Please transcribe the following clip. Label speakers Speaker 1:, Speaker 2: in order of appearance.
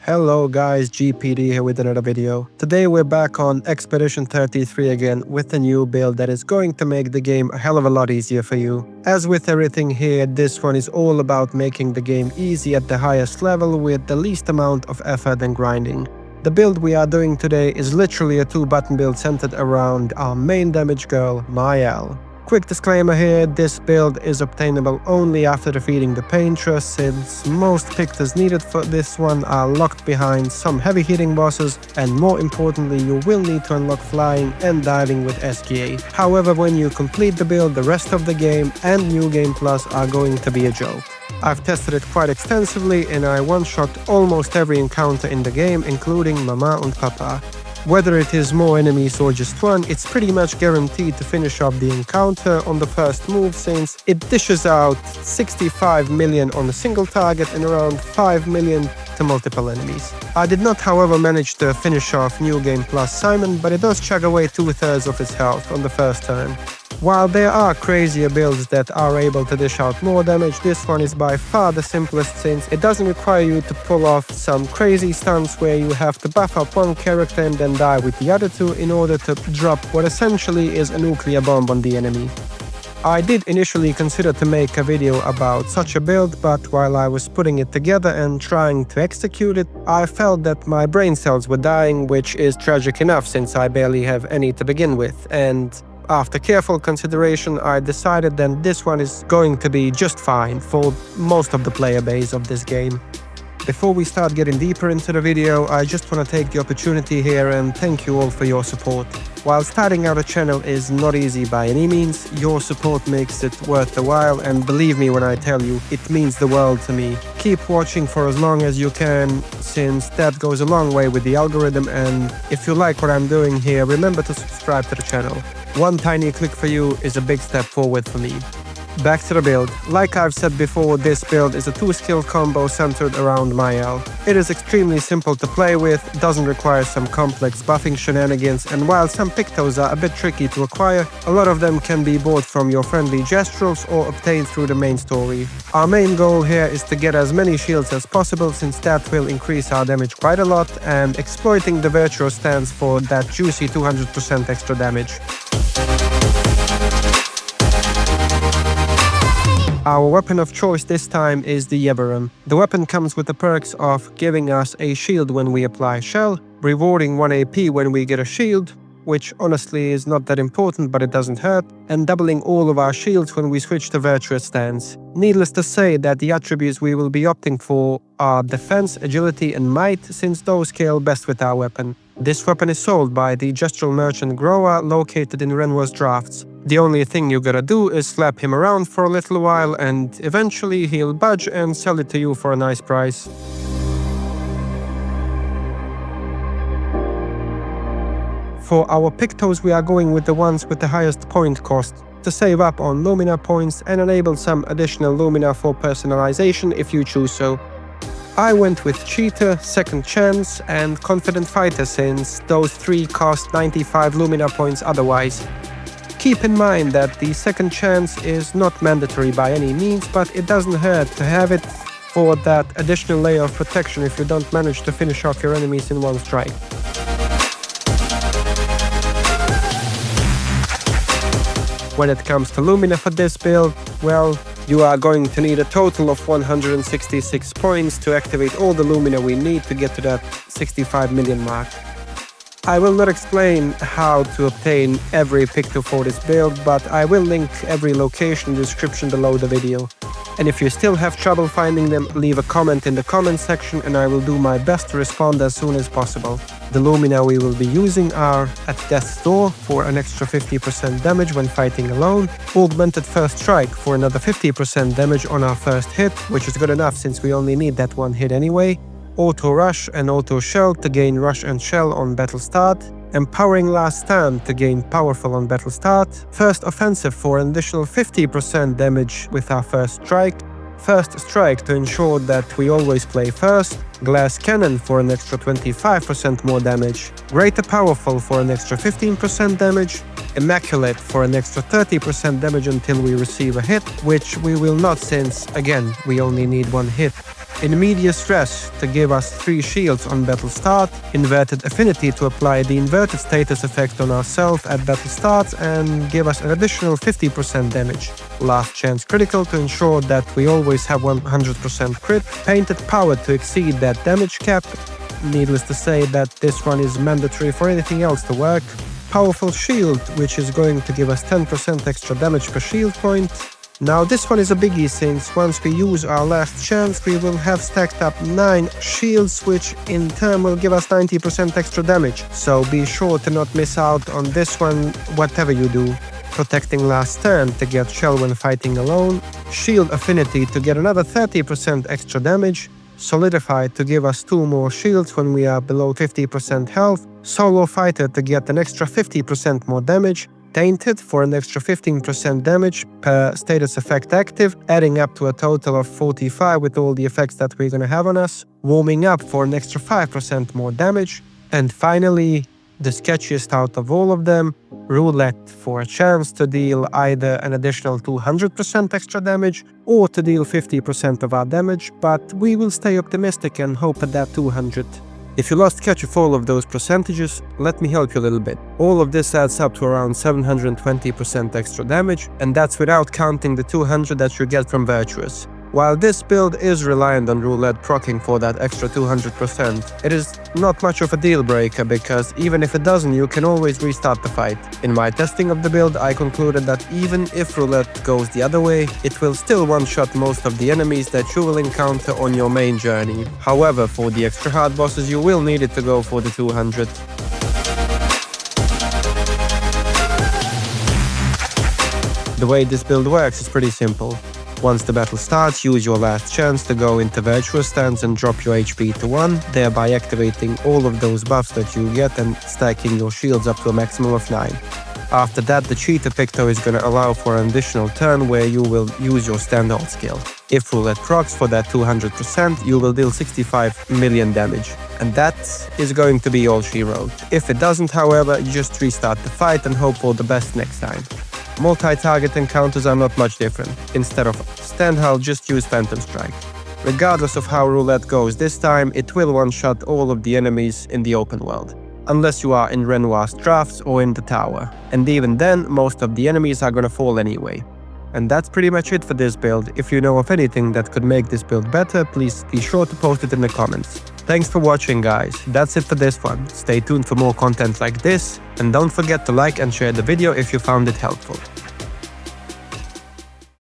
Speaker 1: Hello guys, GPD here with another video. Today we're back on Expedition 33 again with a new build that is going to make the game a hell of a lot easier for you. As with everything here, this one is all about making the game easy at the highest level with the least amount of effort and grinding. The build we are doing today is literally a 2-button build centered around our main damage girl, Maelle. Quick disclaimer here, this build is obtainable only after defeating the Paintress, since most Pictos needed for this one are locked behind some heavy hitting bosses, and more importantly you will need to unlock flying and diving with SGA. However, when you complete the build, the rest of the game and New Game Plus are going to be a joke. I've tested it quite extensively and I one-shot almost every encounter in the game, including Mama and Papa. Whether it is more enemies or just one, it's pretty much guaranteed to finish off the encounter on the first move, since it dishes out 65 million on a single target and around 5 million to multiple enemies. I did not, however, manage to finish off New Game Plus Simon, but it does chug away 2/3 of his health on the first turn. While there are crazier builds that are able to dish out more damage, this one is by far the simplest, since it doesn't require you to pull off some crazy stunts where you have to buff up one character and then die with the other two in order to drop what essentially is a nuclear bomb on the enemy. I did initially consider to make a video about such a build, but while I was putting it together and trying to execute it, I felt that my brain cells were dying, which is tragic enough since I barely have any to begin with, and after careful consideration, I decided that this one is going to be just fine for most of the player base of this game. Before we start getting deeper into the video, I just want to take the opportunity here and thank you all for your support. While starting out a channel is not easy by any means, your support makes it worth the while, and believe me when I tell you, it means the world to me. Keep watching for as long as you can, since that goes a long way with the algorithm, and if you like what I'm doing here, remember to subscribe to the channel. One tiny click for you is a big step forward for me. Back to the build. Like I've said before, this build is a 2-skill combo centered around Maelle. It is extremely simple to play with, doesn't require some complex buffing shenanigans, and while some Pictos are a bit tricky to acquire, a lot of them can be bought from your friendly gestrels or obtained through the main story. Our main goal here is to get as many shields as possible, since that will increase our damage quite a lot, and exploiting the Virtuo stands for that juicy 200% extra damage. Our weapon of choice this time is the Yeberum. The weapon comes with the perks of giving us a shield when we apply Shell, rewarding 1 AP when we get a shield, which honestly is not that important but it doesn't hurt, and doubling all of our shields when we switch to Virtuous stance. Needless to say that the attributes we will be opting for are Defense, Agility and Might, since those scale best with our weapon. This weapon is sold by the Gestural Merchant Groa located in Renwar's Drafts. The only thing you gotta do is slap him around for a little while and eventually he'll budge and sell it to you for a nice price. For our Pictos, we are going with the ones with the highest point cost, to save up on Lumina points and enable some additional Lumina for personalization if you choose so. I went with Cheater, Second Chance and Confident Fighter, since those three cost 95 Lumina points otherwise. Keep in mind that the Second Chance is not mandatory by any means, but it doesn't hurt to have it for that additional layer of protection if you don't manage to finish off your enemies in one strike. When it comes to Lumina for this build, well, you are going to need a total of 166 points to activate all the Lumina we need to get to that 65 million mark. I will not explain how to obtain every Picto for this build, but I will link every location in the description below the video. And if you still have trouble finding them, leave a comment in the comment section and I will do my best to respond as soon as possible. The Lumina we will be using are at Death's Door for an extra 50% damage when fighting alone, Augmented First Strike for another 50% damage on our first hit, which is good enough since we only need that one hit anyway, Auto Rush and Auto Shell to gain Rush and Shell on battle start, Empowering Last Stand to gain Powerful on battle start, First Offensive for an additional 50% damage with our first strike, First Strike to ensure that we always play first, Glass Cannon for an extra 25% more damage, Greater Powerful for an extra 15% damage, Immaculate for an extra 30% damage until we receive a hit, which we will not since, again, we only need one hit, Immediate Stress to give us 3 shields on battle start, Inverted Affinity to apply the inverted status effect on ourselves at battle start and give us an additional 50% damage. Last Chance Critical to ensure that we always have 100% crit, Painted Power to exceed that damage cap. Needless to say that this one is mandatory for anything else to work. Powerful Shield, which is going to give us 10% extra damage per shield point. Now this one is a biggie since once we use our Last Chance we will have stacked up 9 shields, which in turn will give us 90% extra damage. So be sure to not miss out on this one whatever you do. Protecting Last Stand to get shell when fighting alone. Shield Affinity to get another 30% extra damage. Solidify to give us 2 more shields when we are below 50% health. Solo Fighter to get an extra 50% more damage. Tainted for an extra 15% damage per status effect active, adding up to a total of 45 with all the effects that we're gonna have on us. Warming Up for an extra 5% more damage. And finally, the sketchiest out of all of them, Roulette for a chance to deal either an additional 200% extra damage or to deal 50% of our damage, but we will stay optimistic and hope at that 200. If you lost catch of all of those percentages, let me help you a little bit. All of this adds up to around 720% extra damage, and that's without counting the 200 that you get from Virtuous. While this build is reliant on Roulette proccing for that extra 200%, it is not much of a deal breaker because even if it doesn't, you can always restart the fight. In my testing of the build, I concluded that even if Roulette goes the other way, it will still one-shot most of the enemies that you will encounter on your main journey. However, for the extra hard bosses, you will need it to go for the 200. The way this build works is pretty simple. Once the battle starts, use your Last Chance to go into Virtuous Stance and drop your HP to 1, thereby activating all of those buffs that you get and stacking your shields up to a maximum of 9. After that, the cheater Picto is gonna allow for an additional turn where you will use your standout skill. If Roulette procs for that 200%, you will deal 65 million damage. And that is going to be all she wrote. If it doesn't, however, you just restart the fight and hope for the best next time. Multi-target encounters are not much different. Instead of Stand Hull, just use Phantom Strike. Regardless of how Roulette goes this time, it will one-shot all of the enemies in the open world. Unless you are in Renoir's drafts or in the tower. And even then, most of the enemies are gonna fall anyway. And that's pretty much it for this build. If you know of anything that could make this build better, please be sure to post it in the comments. Thanks for watching, guys. That's it for this one. Stay tuned for more content like this, and don't forget to like and share the video if you found it helpful.